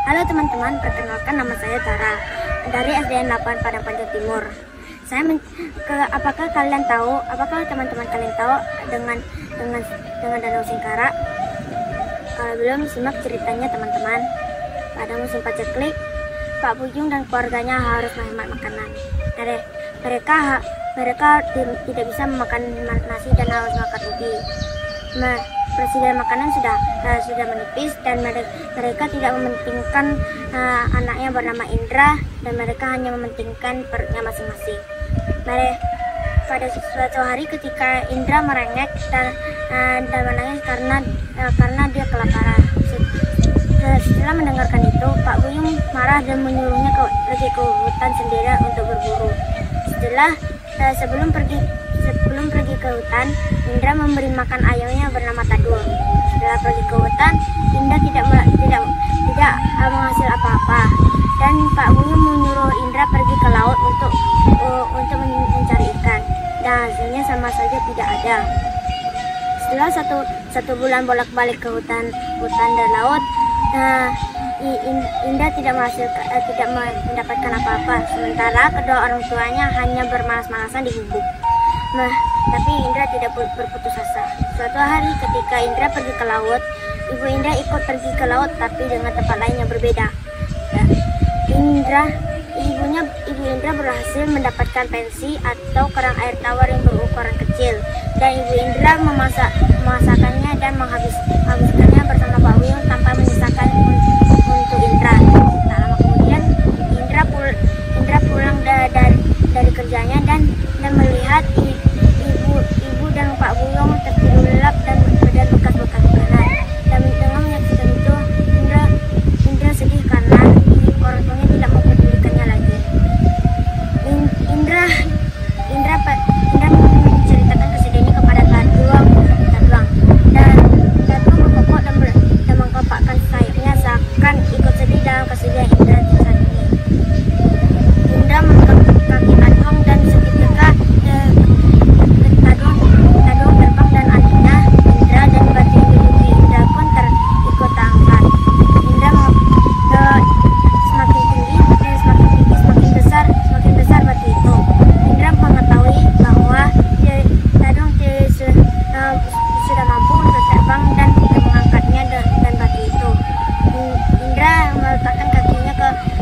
Halo teman-teman, perkenalkan nama saya Tara dari SDN 8 Padang Panjang Timur. Apakah teman-teman kalian tahu dengan Danau Singkara? Kalau belum, simak ceritanya teman-teman. Pada musim paceklik, Pak Bujung dan keluarganya harus menghemat makanan. Mereka tidak bisa memakan nasi dan harus makan ubi. Persediaan makanan sudah menipis dan mereka tidak mementingkan anaknya bernama Indra, dan mereka hanya mementingkan perutnya masing-masing. Pada suatu hari ketika Indra merengek dan menangis karena dia kelaparan. Setelah mendengarkan itu, Pak Buyung marah dan menyuruhnya pergi ke hutan sendirian untuk berburu. Sebelum pergi ke hutan, Indra memberi makan ayamnya bernama Tadul. Setelah pergi ke hutan, Indra tidak menghasil apa-apa, dan Pak Buyung menyuruh Indra pergi ke laut untuk mencari ikan, dan hasilnya sama saja tidak ada. Setelah satu bulan bolak-balik ke hutan dan laut, Indra tidak mendapatkan apa-apa, sementara kedua orang tuanya hanya bermalas-malasan di gubuk. Tapi Indra tidak berputus asa. Suatu hari ketika Indra pergi ke laut, ibu Indra ikut pergi ke laut tapi dengan tempat lain yang berbeda. Ibu Indra berhasil mendapatkan pensi atau kerang air tawar yang berukuran kecil, dan ibu Indra memasakkannya dan menghabiskannya bersama Pak Buyung tanpa menyisakan untuk Indra. Tak lama kemudian Indra pulang dari kerjanya dan melihat ibu dan Pak Buyung tertidur lelap dan bekas-bekas makanan. Dan dengan menyaksikan itu, Indra sedih karena orang tuanya tidak mempedulikannya lagi. Indra menceritakan kesedihannya kepada Taduang, dan Taduang mengkokok dan mengkepakkan sayapnya seakan ikut sedih dalam kesedihan Indra saat ini. Indra memegang kaki Taduang dan seketika Taduang terbang dan adiknya Indra dan batu yang diduduki Indra pun ikut terangkat. Indra semakin tinggi, semakin besar batu itu. Indra mengetahui bahwa Taduang sudah mampu untuk terbang dan mengangkatnya dan batu itu. Indra meletakkan kakinya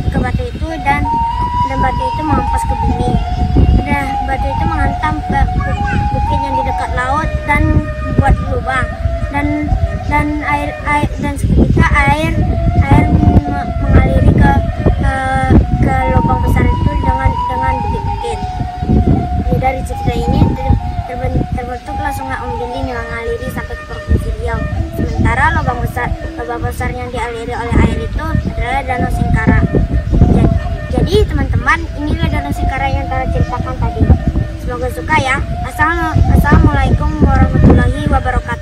ke batu itu dan batu itu mengempas ke bumi. Batu itu menghantam ke bukit yang di dekat laut dan membuat lubang, dan seketika air mengaliri ke lubang besar itu dengan bukit-bukit. Dari cerita ini terbentuklah sungai Ombilin yang mengaliri sampai ke provinsi Riau. Sementara lubang besar yang dialiri oleh air itu adalah Danau Singkara. Jadi teman-teman, inilah Danau Singkara yang Tara ceritakan tadi. Semoga suka ya. Assalamualaikum warahmatullahi wabarakatuh.